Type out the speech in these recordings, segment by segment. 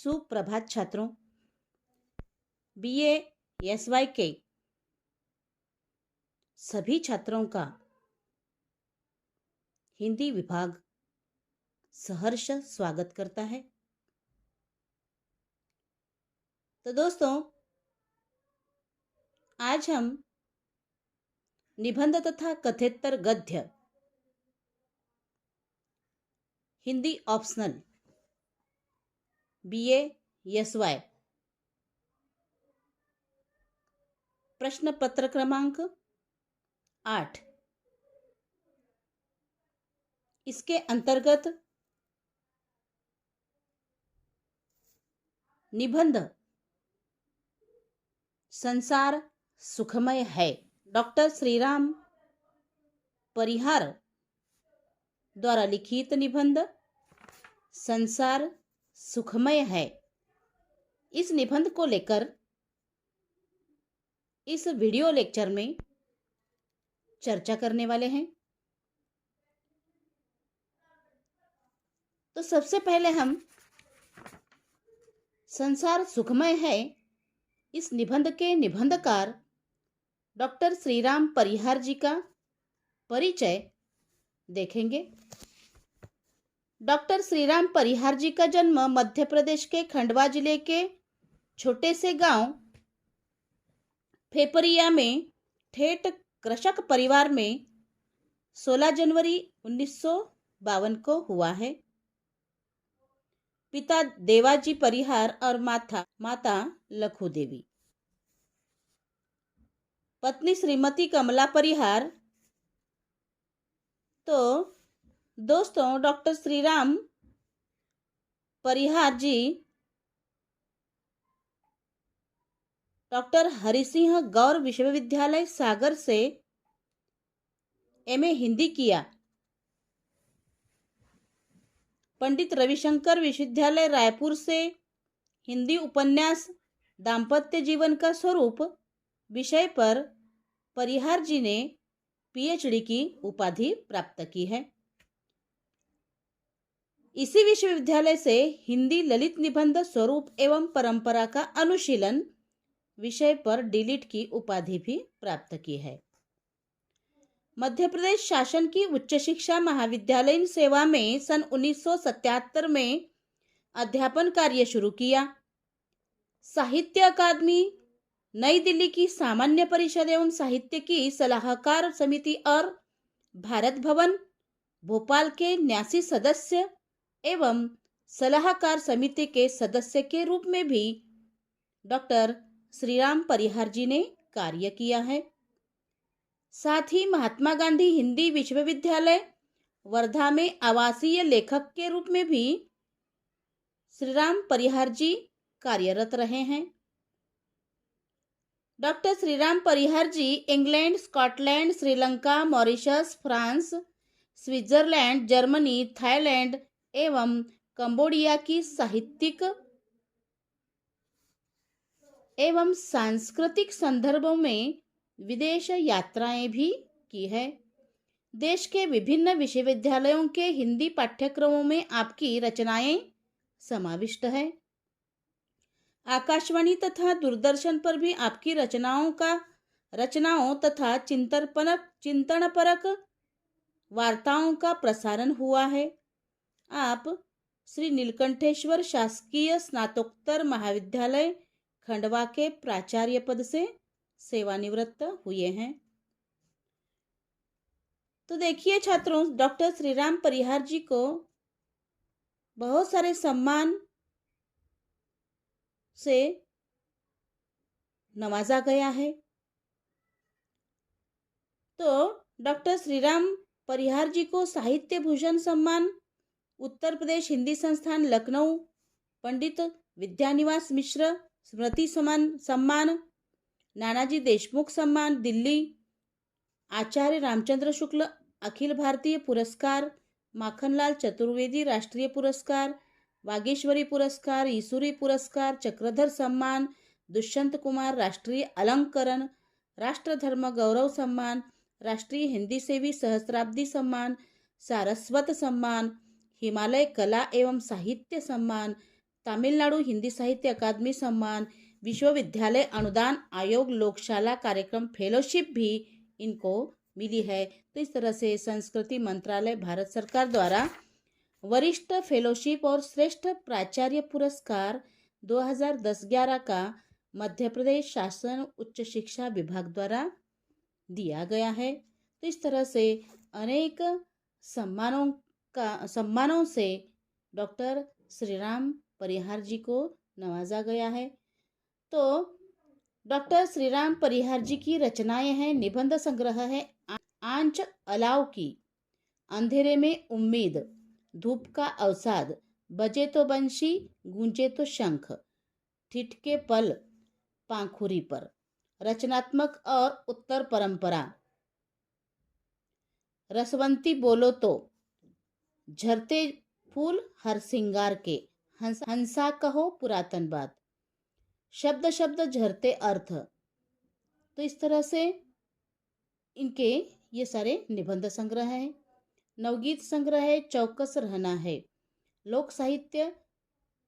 सुप्रभात छात्रों। BA SY के सभी छात्रों का हिंदी विभाग सहर्ष स्वागत करता है। तो दोस्तों, आज हम निबंध तथा कथेतर गद्य हिंदी ऑप्शनल बीए एसवाई प्रश्न पत्र क्रमांक 8 इसके अंतर्गत निबंध संसार सुखमय है, डॉक्टर श्रीराम परिहार द्वारा लिखित निबंध संसार सुखमय है। इस निबंध को लेकर इस वीडियो लेक्चर में चर्चा करने वाले हैं। तो सबसे पहले हम संसार सुखमय है इस निबंध के निबंधकार डॉक्टर श्रीराम परिहार जी का परिचय देखेंगे। डॉक्टर श्रीराम परिहार जी का जन्म मध्य प्रदेश के खंडवा जिले के छोटे से गांव फेपरिया में ठेठ कृषक परिवार में 16 जनवरी 1952 को हुआ है। पिता देवाजी परिहार और माता लखू देवी। पत्नी श्रीमती कमला परिहार। तो दोस्तों, डॉक्टर श्रीराम परिहार जी डॉक्टर हरिसिंह गौर विश्वविद्यालय सागर से एमए हिंदी किया। पंडित रविशंकर विश्वविद्यालय रायपुर से हिंदी उपन्यास दाम्पत्य जीवन का स्वरूप विषय पर परिहार जी ने पीएचडी की उपाधि प्राप्त की है। इसी विश्वविद्यालय से हिंदी ललित निबंध स्वरूप एवं परंपरा का अनुशीलन विषय पर डीलिट की उपाधि भी प्राप्त की है। मध्य प्रदेश शासन की उच्च शिक्षा महाविद्यालयीन सेवा में सन 1977 में अध्यापन कार्य शुरू किया। साहित्य अकादमी, नई दिल्ली की सामान्य परिषद एवं साहित्य की सलाहकार समिति और भारत भवन, भोपाल के न्यासी सदस्य एवं सलाहकार समिति के सदस्य के रूप में भी डॉक्टर श्रीराम परिहार जी ने कार्य किया है। साथ ही महात्मा गांधी हिंदी विश्वविद्यालय वर्धा में आवासीय लेखक के रूप में भी श्रीराम परिहार जी कार्यरत रहे हैं। Doctor Shriram Parihar ji England, Scotland, Sri Lanka, Mauritius, France, Switzerland, Germany, Thailand एवं कंबोडिया की साहित्यिक एवं सांस्कृतिक संदर्भों में विदेश यात्राएं भी की है। देश के विभिन्न विश्वविद्यालयों के हिंदी पाठ्यक्रमों में आपकी रचनाएं समाविष्ट है। आकाशवाणी तथा दूरदर्शन पर भी आपकी रचनाओं तथा चिंतनपरक वार्ताओं का प्रसारण हुआ है। आप श्री नीलकंठेश्वर शासकीय स्नातकोत्तर महाविद्यालय खंडवा के प्राचार्य पद से सेवानिवृत्त हुए हैं। तो देखिए छात्रों, डॉक्टर श्रीराम परिहार जी को बहुत सारे सम्मान से नवाजा गया है। तो डॉक्टर श्रीराम परिहार जी को साहित्य भूषण सम्मान, उत्तर प्रदेश हिंदी संस्थान लखनऊ पंडित विद्यानिवास मिश्र स्मृति सम्मान, नानाजी देशमुख सम्मान दिल्ली, आचार्य रामचंद्र शुक्ल अखिल भारतीय पुरस्कार, माखनलाल चतुर्वेदी राष्ट्रीय पुरस्कार, वागीश्वरी पुरस्कार, ईसुरी पुरस्कार, चक्रधर सम्मान, दुष्यंत कुमार राष्ट्रीय अलंकरण, राष्ट्रधर्म गौरव सम्मान, राष्ट्रीय हिंदी सेवी सहस्त्राब्दी सम्मान, सारस्वत सम्मान, हिमालय कला एवं साहित्य सम्मान, तमिलनाडु हिंदी साहित्य अकादमी सम्मान, विश्वविद्यालय अनुदान आयोग, लोकशाला कार्यक्रम फेलोशिप भी इनको मिली है। तो इस तरह से संस्कृति मंत्रालय भारत सरकार द्वारा वरिष्ठ फेलोशिप और श्रेष्ठ प्राचार्य पुरस्कार 2010-11 का मध्य प्रदेश शासन उच्च शिक्षा विभाग द्वारा दिया गया है। तो इस तरह से अनेक सम्मानों से डॉक्टर श्रीराम परिहार जी को नवाजा गया है। तो डॉक्टर श्रीराम परिहार जी की रचनाएं हैं, निबंध संग्रह है आंच अलाव की, अंधेरे में उम्मीद, धूप का अवसाद, बजे तो बंशी गूंजे तो शंख, ठिठके पल पाखुरी पर, रचनात्मक और उत्तर परंपरा, रसवंती बोलो तो, झरते फूल हर सिंगार के, हंसा कहो पुरातन बात, शब्द शब्द झरते अर्थ। तो इस तरह से इनके ये सारे निबंध संग्रह हैं। नवगीत संग्रह है चौकस रहना है, लोक साहित्य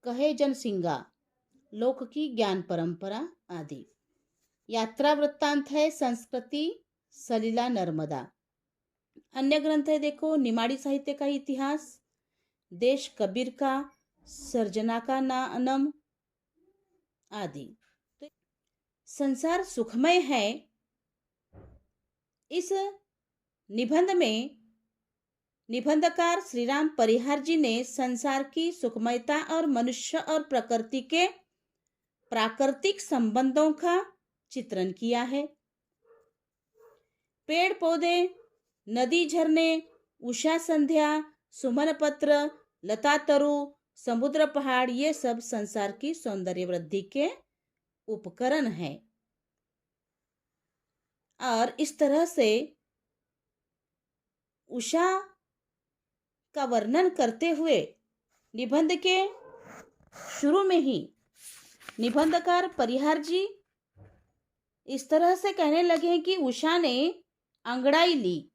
कहे जन सिंगा, लोक की ज्ञान परंपरा आदि। यात्रा वृत्तांत है संस्कृति सलीला नर्मदा। अन्य ग्रंथ है देखो निमाड़ी साहित्य का इतिहास, देश कबीर का, सर्जना का नानम आदि। तो संसार सुखमय है, इस निबंध में निबंधकार श्रीराम परिहार जी ने संसार की सुखमयता और मनुष्य और प्रकृति के प्राकृतिक संबंधों का चित्रण किया है। पेड़ पौधे, नदी झरने, उषा संध्या, सुमन पत्र, लता तरु, समुद्र पहाड़, ये सब संसार की सौंदर्य वृद्धि के उपकरण हैं। और इस तरह से उषा का वर्णन करते हुए निबंध के शुरू में ही निबंधकार परिहार जी इस तरह से कहने लगे कि उषा ने अंगड़ाई ली,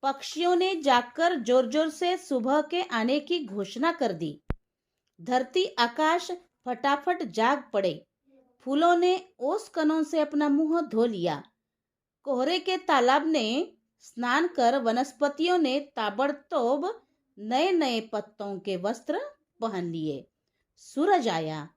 पक्षियों ने जागकर जोर जोर से सुबह के आने की घोषणा कर दी, धरती आकाश फटाफट जाग पड़े, फूलों ने ओस कणों से अपना मुंह धो लिया, कोहरे के तालाब ने स्नान कर वनस्पतियों ने ताबड़तोब नए नए पत्तों के वस्त्र पहन लिए, सूरज आया,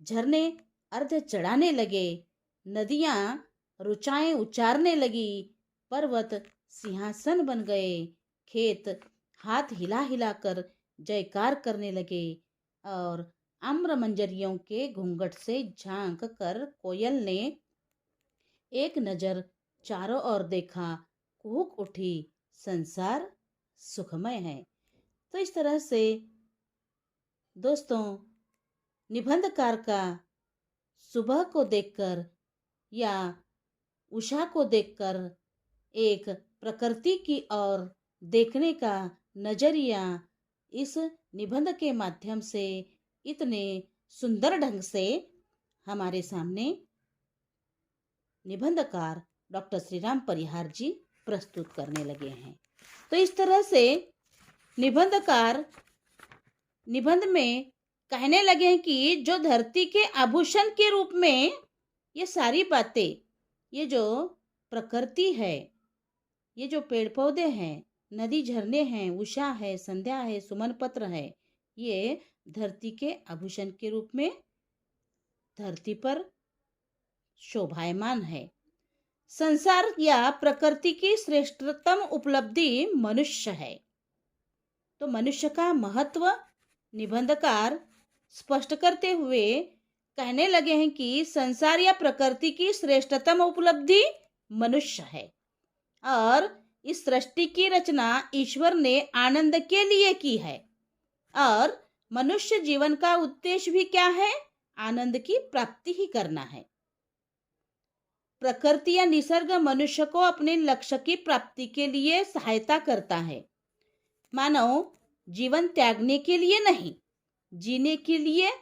झरने अर्ध चढ़ाने लगे, नदियां रुचाएं उचारने लगी, पर्वत सिंहासन बन गए, खेत हाथ हिला हिला कर जयकार करने लगे और आम्र मंजरियों के घूंघट से झांक कर कोयल ने एक नजर चारों ओर देखा, कूक उठी, संसार सुखमय है। तो इस तरह से दोस्तों निबंधकार का सुबह को देखकर या उषा को देखकर एक प्रकृति की ओर देखने का नजरिया इस निबंध के माध्यम से इतने सुंदर ढंग से हमारे सामने निबंधकार डॉक्टर श्रीराम परिहार जी प्रस्तुत करने लगे हैं। तो इस तरह से निबंधकार निबंध में कहने लगे हैं कि जो धरती के आभूषण के रूप में ये सारी बातें, ये जो प्रकृति है, ये जो पेड़ पौधे हैं, नदी झरने हैं, उषा है, संध्या है, सुमन पत्र है, ये धरती के आभूषण के रूप में धरती पर शोभायमान है। संसार या प्रकृति की श्रेष्ठतम उपलब्धि मनुष्य है। तो मनुष्य का महत्व निबंधकार स्पष्ट करते हुए कहने लगे हैं कि संसार या प्रकृति की श्रेष्ठतम उपलब्धि मनुष्य है और इस सृष्टि की रचना ईश्वर ने आनंद के लिए की है और मनुष्य जीवन का उद्देश्य भी क्या है? आनंद की प्राप्ति ही करना है। प्रकृति या निसर्ग मनुष्य को अपने लक्ष्य की प्राप्ति के लिए सहायता करता है। मानव जीवन त्यागने के लिए नहीं, जीने के लिए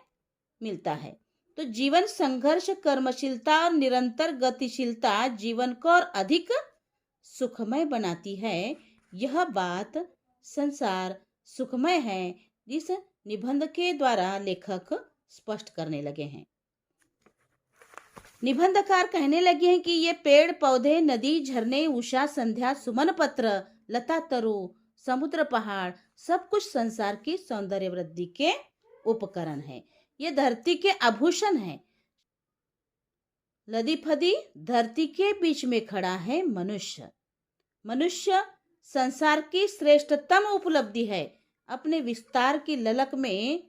मिलता है। तो जीवन संघर्ष, कर्मशीलता और निरंतर गतिशीलता जीवन को और अधिक सुखमय बनाती है। यह बात संसार सुखमय है, इस निबंध के द्वारा लेखक स्पष्ट करने लगे हैं। निबंधकार कहने लगे हैं कि ये पेड़ पौधे, नदी, झरने, उषा, संध्या, सुमन पत्र, लता तरु, समुद्र, पहाड़, सब कुछ संसार की सौंदर्य वृद्धि के उपकरण है। ये धरती के आभूषण है। लदी फदी धरती के बीच में खड़ा है मनुष्य। मनुष्य संसार की श्रेष्ठतम उपलब्धि है। अपने विस्तार की ललक में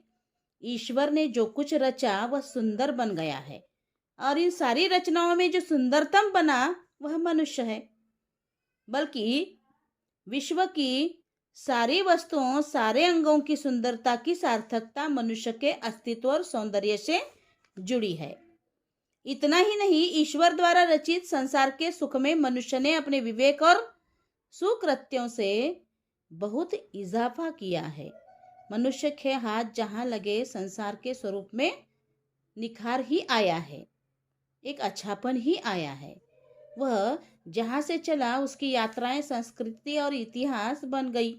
ईश्वर ने जो कुछ रचा वह सुंदर बन गया है, और इन सारी रचनाओं में जो सुंदरतम बना वह मनुष्य है। बल्कि विश्व की सारी वस्तुओं, सारे अंगों की सुंदरता की सार्थकता मनुष्य के अस्तित्व और सौंदर्य से जुड़ी है। इतना ही नहीं, ईश्वर द्वारा रचित संसार के सुख में मनुष्य ने अपने विवेक और सुकृत्यों से बहुत इजाफा किया है। मनुष्य के हाथ जहां लगे संसार के स्वरूप में निखार ही आया है, एक अच्छापन ही आया है। वह जहां से चला उसकी यात्राएं संस्कृति और इतिहास बन गई।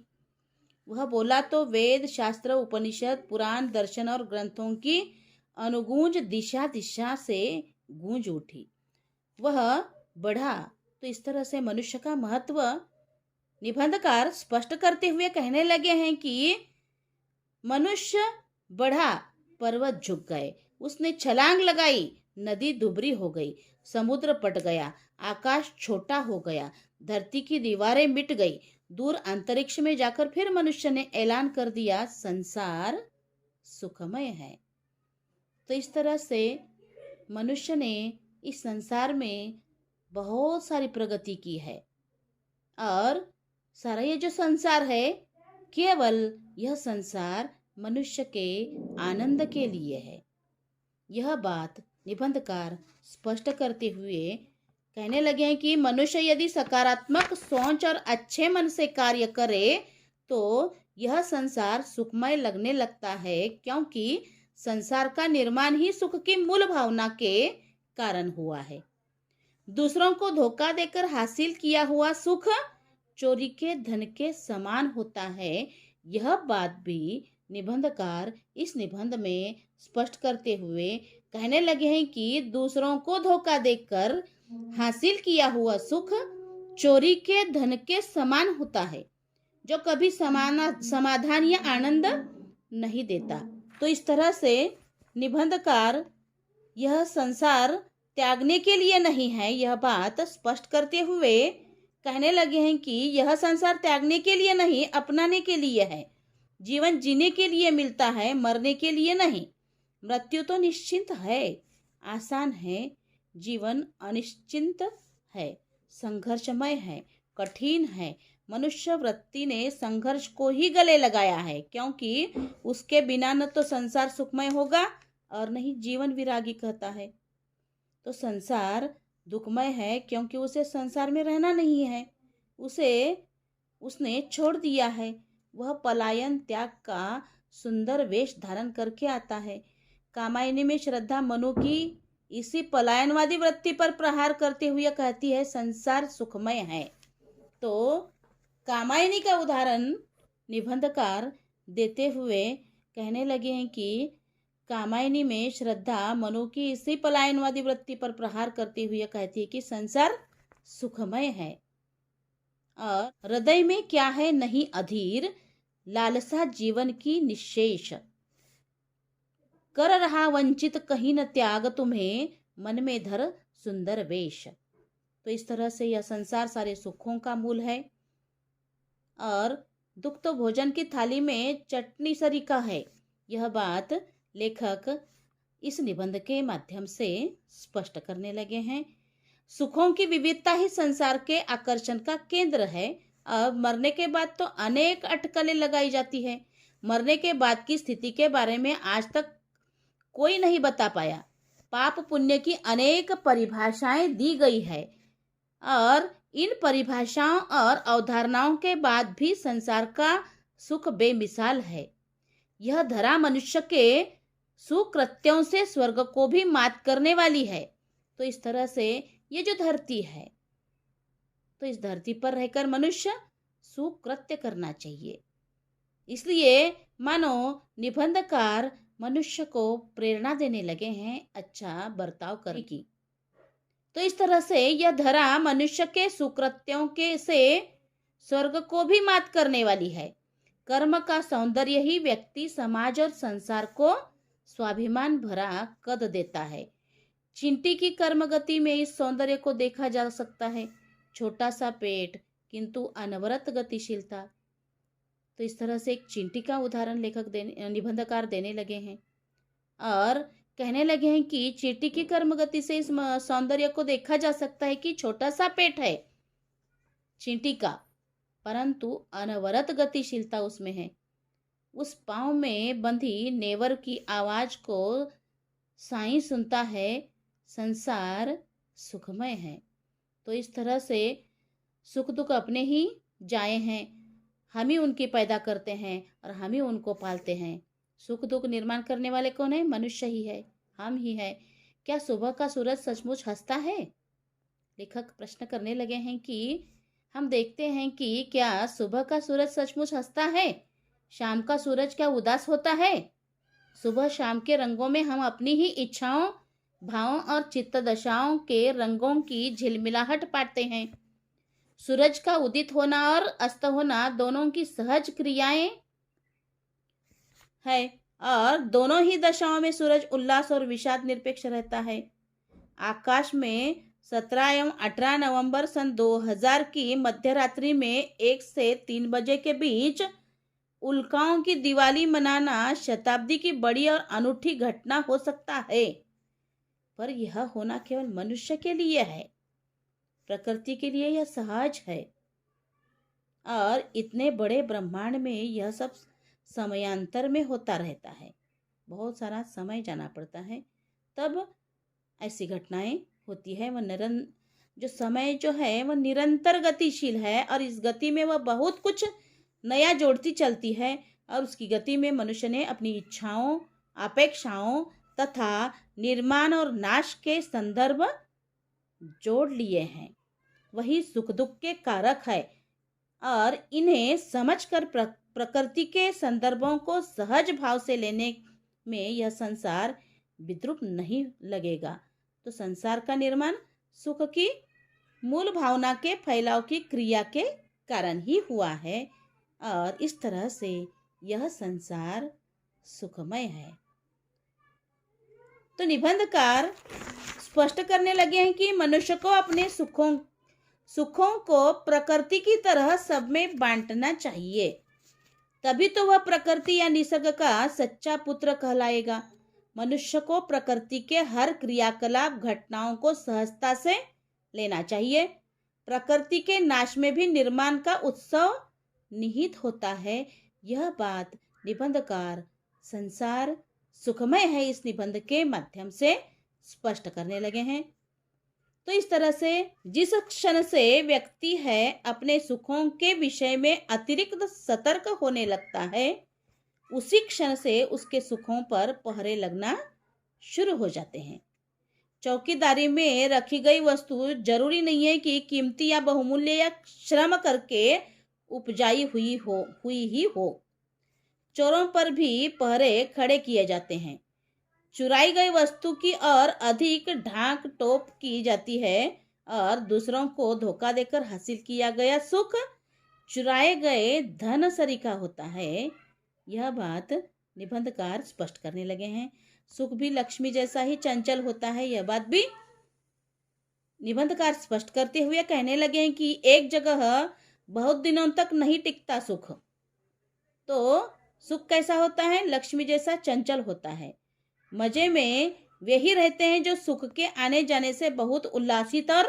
वह बोला तो वेद, शास्त्र, उपनिषद, पुराण, दर्शन और ग्रंथों की अनुगूंज दिशा दिशा से गूंज उठी। वह बढ़ा तो इस तरह से मनुष्य का महत्व निबंधकार स्पष्ट करते हुए कहने लगे हैं कि मनुष्य बढ़ा, पर्वत झुक गए, उसने छलांग लगाई, नदी दुबरी हो गई, समुद्र पट गया, आकाश छोटा हो गया, धरती की दीवारें मिट गई, दूर अंतरिक्ष में जाकर फिर मनुष्य ने ऐलान कर दिया संसार सुखमय है। तो इस तरह से मनुष्य ने इस संसार में बहुत सारी प्रगति की है, और सारा ये जो संसार है, केवल यह संसार मनुष्य के आनंद के लिए है। यह बात निबंधकार स्पष्ट करते हुए कहने लगे हैं कि मनुष्य यदि सकारात्मक सोच और अच्छे मन से कार्य करे तो यह संसार सुखमय लगने लगता है, क्योंकि संसार का निर्माण ही सुख की मूल भावना के कारण हुआ है। दूसरों को धोखा देकर हासिल किया हुआ सुख चोरी के धन के समान होता है। यह बात भी निबंधकार इस निबंध में स्पष्ट करते हुए कहने लगे हैं कि दूसरों को धोखा देकर हासिल किया हुआ सुख चोरी के धन के समान होता है, जो कभी समाधान या आनंद नहीं देता। तो इस तरह से निबंधकार यह संसार त्यागने के लिए नहीं है, यह बात स्पष्ट करते हुए कहने लगे हैं कि यह संसार त्यागने के लिए नहीं, अपनाने के लिए है। जीवन जीने के लिए मिलता है, मरने के लिए नहीं। मृत्यु तो निश्चिंत है, आसान है। जीवन अनिश्चिंत है, संघर्षमय है, कठिन है। मनुष्य वृत्ति ने संघर्ष को ही गले लगाया है, क्योंकि उसके बिना न तो संसार सुखमय होगा और न ही जीवन विरागी कहता है। तो संसार दुखमय है क्योंकि उसे संसार में रहना नहीं है, उसने छोड़ दिया है। वह पलायन त्याग का सुंदर वेश धारण करके आता है। कामायनी में श्रद्धा मनु की इसी पलायनवादी वृत्ति पर प्रहार करते हुए कहती है संसार सुखमय है। तो कामायनी का उदाहरण निबंधकार देते हुए कहने लगे हैं कि कामायनी में श्रद्धा मनु की इसी पलायनवादी वृत्ति पर प्रहार करते हुए कहती है कि संसार सुखमय है। और हृदय में क्या है नहीं अधीर, लालसा जीवन की निशेष, कर रहा वंचित कहीं न त्याग, तुम्हें मन में धर सुंदर वेश। तो इस तरह से यह संसार सारे सुखों का मूल है, और दुख तो भोजन की थाली में चटनी सरीखा है। यह बात लेखक इस निबंध के माध्यम से स्पष्ट करने लगे हैं। सुखों की विविधता ही संसार के आकर्षण का केंद्र है। अब मरने के बाद तो अनेक अटकलें लगाई जाती है। मरने के बाद की स्थिति के बारे में आज तक कोई नहीं बता पाया। पाप पुण्य की अनेक परिभाषाएं दी गई है, और इन परिभाषाओं और अवधारणाओं के बाद भी संसार का सुख बेमिसाल है। यह धरा मनुष्य के सुकृत्यों से स्वर्ग को भी मात करने वाली है। तो इस तरह से ये जो धरती है, तो इस धरती पर रहकर मनुष्य सुकृत्य करना चाहिए। इसलिए मानो निबंधकार मनुष्य को प्रेरणा देने लगे हैं अच्छा बर्ताव करने की। तो इस तरह से यह धरा मनुष्य के सुकृत्यों के से स्वर्ग को भी मात करने वाली है। कर्म का सौंदर्य ही व्यक्ति, समाज और संसार को स्वाभिमान भरा कद देता है। चींटी की कर्म गति में इस सौंदर्य को देखा जा सकता है। छोटा सा पेट किंतु अनवरत गतिशीलता। तो इस तरह से एक चींटी का उदाहरण निबंधकार देने लगे हैं और कहने लगे हैं कि चींटी की कर्म गति से इस सौंदर्य को देखा जा सकता है कि छोटा सा पेट है चींटी का, परंतु अनवरत गतिशीलता उसमें है। उस पाँव में बंधी नेवर की आवाज को साईं सुनता है, संसार सुखमय है। तो इस तरह से सुख दुख अपने ही जाए हैं, हम ही उनकी पैदा करते हैं और हम ही उनको पालते हैं। सुख दुख निर्माण करने वाले कौन है? मनुष्य ही है, हम ही है। क्या सुबह का सूरज सचमुच हंसता है? लेखक प्रश्न करने लगे हैं कि हम देखते हैं कि क्या सुबह का सूरज सचमुच हंसता है? शाम का सूरज क्या उदास होता है? सुबह शाम के रंगों में हम अपनी ही इच्छाओं, भावों और चित्त दशाओं के रंगों की झिलमिलाहट पाते हैं। सूरज का उदित होना और अस्त होना दोनों की सहज क्रियाएं है और दोनों ही दशाओं में सूरज उल्लास और विषाद निरपेक्ष रहता है। आकाश में 17 एवं 18 नवंबर सन 2000 की मध्यरात्रि में 1 से 3 बजे के बीच उल्काओं की दिवाली मनाना शताब्दी की बड़ी और अनूठी घटना हो सकता है, पर यह होना केवल मनुष्य के लिए है। प्रकृति के लिए यह सहज है और इतने बड़े ब्रह्मांड में यह सब समयांतर में होता रहता है। बहुत सारा समय जाना पड़ता है, तब ऐसी घटनाएं होती है। जो समय जो है वह निरंतर गतिशील है और इस गति में वह बहुत कुछ नया जोड़ती चलती है और उसकी गति में मनुष्य ने अपनी इच्छाओं, अपेक्षाओं तथा निर्माण और नाश के संदर्भ जोड़ लिए हैं। वही सुख दुख के कारक है और इन्हें समझकर प्रकृति के संदर्भों को सहज भाव से लेने में यह संसार विद्रूप नहीं लगेगा। तो संसार का निर्माण सुख की मूल भावना के फैलाव की क्रिया के कारण ही हुआ है और इस तरह से यह संसार सुखमय है। तो निबंधकार स्पष्ट करने लगे हैं कि मनुष्य को अपने सुखों को प्रकृति की तरह सब में बांटना चाहिए, तभी तो वह प्रकृति या निसर्ग का सच्चा पुत्र कहलाएगा। मनुष्य को प्रकृति के हर क्रियाकलाप घटनाओं को सहजता से लेना चाहिए। प्रकृति के नाश में भी निर्माण का उत्सव निहित होता है। यह बात निबंधकार संसार सुखमय है इस निबंध के माध्यम से स्पष्ट करने लगे हैं। तो इस तरह से जिस क्षण से व्यक्ति है अपने सुखों के विषय में अतिरिक्त सतर्क होने लगता है, उसी क्षण से उसके सुखों पर पहरे लगना शुरू हो जाते हैं। चौकीदारी में रखी गई वस्तु जरूरी नहीं है कि कीमती या बहुमूल्य या श्रम करके उपजाई हुई ही हो। चोरों पर भी पहरे खड़े किए जाते हैं। चुराई गई वस्तु की और अधिक ढांक टोप की जाती है और दूसरों को धोखा देकर हासिल किया गया सुख चुराए गए धन सरीखा होता है। यह बात निबंधकार स्पष्ट करने लगे हैं। सुख भी लक्ष्मी जैसा ही चंचल होता है, यह बात भी निबंधकार स्पष्ट करते हुए कहने लगे हैं कि एक जगह बहुत दिनों तक नहीं टिकता सुख। तो सुख कैसा होता है? लक्ष्मी जैसा चंचल होता है। मजे में वे ही रहते हैं जो सुख के आने जाने से बहुत उल्लासित और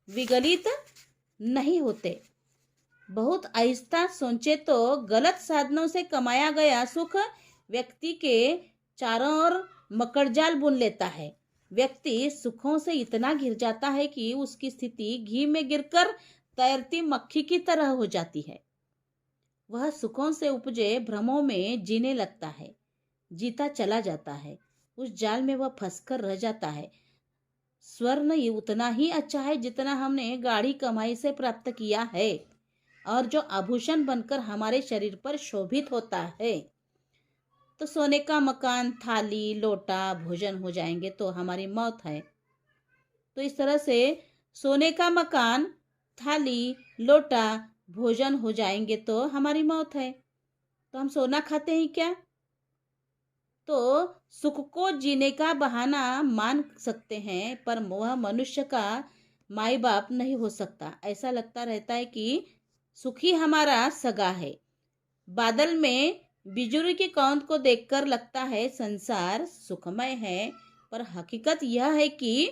विगलित नहीं होते। बहुत आहिस्ता सोचे तो गलत साधनों से कमाया गया सुख व्यक्ति के चारों ओर मकड़जाल बुन लेता है। व्यक्ति सुखों से इतना घिर जाता है कि उसकी स्थिति घी में गिरकर तैरती मक्खी की तरह हो जाती है। वह सुखों से उपजे भ्रमों में जीने लगता है, जीता चला जाता है। उस जाल में वह फंसकर रह जाता है। स्वर्ण ये उतना ही अच्छा है जितना हमने गाढ़ी कमाई से प्राप्त किया है और जो आभूषण बनकर हमारे शरीर पर शोभित होता है। तो सोने का मकान, थाली, लोटा, भोजन हो जाएंगे तो हमारी मौत है। तो इस तरह से सोने का मकान, थाली, लोटा, भोजन हो जाएंगे तो हमारी मौत है। तो हम सोना खाते हैं क्या? तो सुख को जीने का बहाना मान सकते हैं, पर वह मनुष्य का माई बाप नहीं हो सकता। ऐसा लगता रहता है कि सुख ही हमारा सगा है। बादल में बिजुली की कौंध को देखकर लगता है संसार सुखमय है, पर हकीकत यह है कि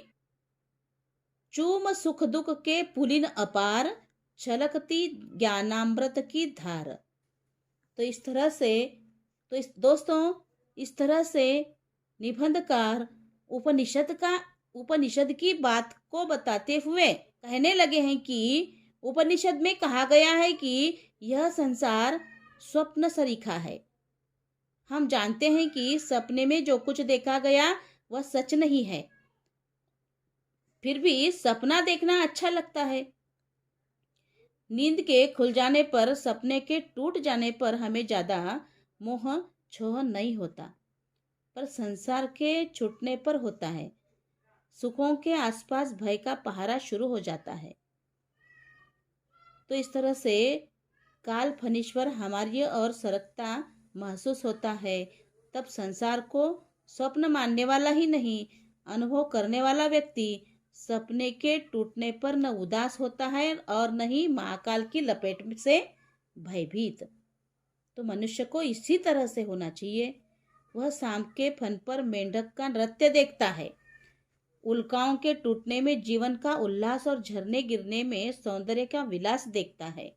चूम सुख दुख के पुलिन अपार, छलकती ज्ञानामृत की धार। तो इस तरह से दोस्तों, इस तरह से निबंधकार उपनिषद की बात को बताते हुए कहने लगे हैं कि उपनिषद में कहा गया है कि यह संसार स्वप्न सरीखा है। हम जानते हैं कि सपने में जो कुछ देखा गया वह सच नहीं है, फिर भी सपना देखना अच्छा लगता है। नींद के खुल जाने पर, सपने के टूट जाने पर हमें ज्यादा मोह छोह नहीं होता, पर संसार के छूटने पर होता है। सुखों के आसपास भय का पहरा शुरू हो जाता है। तो इस तरह से काल फनीश्वर हमारी ओर सरकता महसूस होता है। तब संसार को स्वप्न मानने वाला ही नहीं, अनुभव करने वाला व्यक्ति सपने के टूटने पर न उदास होता है और न ही महाकाल की लपेट से भयभीत। तो मनुष्य को इसी तरह से होना चाहिए। वह शाम के फन पर मेंढक का नृत्य देखता है, उल्काओं के टूटने में जीवन का उल्लास और झरने गिरने में सौंदर्य का विलास देखता है।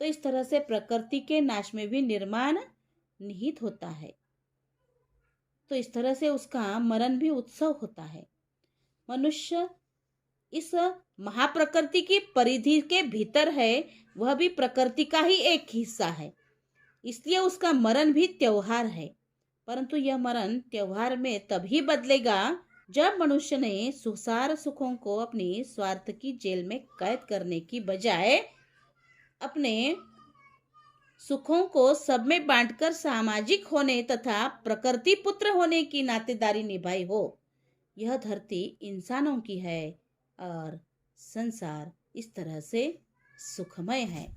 तो इस तरह से प्रकृति के नाश में भी निर्माण निहित होता है। तो इस तरह से उसका मरण भी उत्सव होता है। मनुष्य इस महाप्रकृति की परिधि के भीतर है, वह भी प्रकृति का ही एक हिस्सा है, इसलिए उसका मरण भी त्योहार है। परंतु यह मरण त्योहार में तभी बदलेगा जब मनुष्य ने सुसार सुखों को अपनी स्वार्थ की जेल में कैद करने की बजाय अपने सुखों को सब में बांटकर सामाजिक होने तथा प्रकृति पुत्र होने की नातेदारी निभाई हो। यह धरती इंसानों की है और संसार इस तरह से सुखमय है।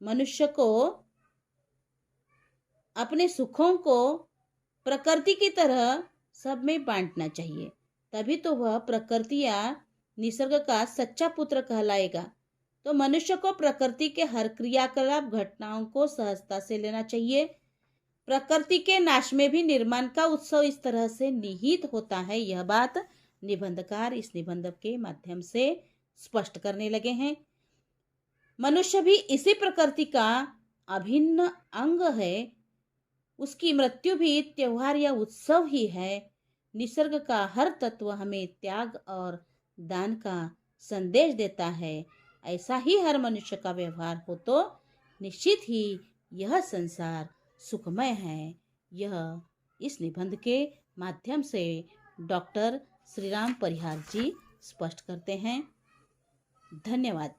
मनुष्य को अपने सुखों को प्रकृति की तरह सब में बांटना चाहिए, तभी तो वह प्रकृति या निसर्ग का सच्चा पुत्र कहलाएगा। तो मनुष्य को प्रकृति के हर क्रियाकलाप घटनाओं को सहजता से लेना चाहिए। प्रकृति के नाश में भी निर्माण का उत्सव इस तरह से निहित होता है। यह बात निबंधकार इस निबंध के माध्यम से स्पष्ट करने लगे हैं। मनुष्य भी इसी प्रकृति का अभिन्न अंग है। उसकी मृत्यु भी त्योहार या उत्सव ही है। निसर्ग का हर तत्व हमें त्याग और दान का संदेश देता है। ऐसा ही हर मनुष्य का व्यवहार हो तो निश्चित ही यह संसार सुखमय है। यह इस निबंध के माध्यम से डॉक्टर श्रीराम परिहार जी स्पष्ट करते हैं। धन्यवाद।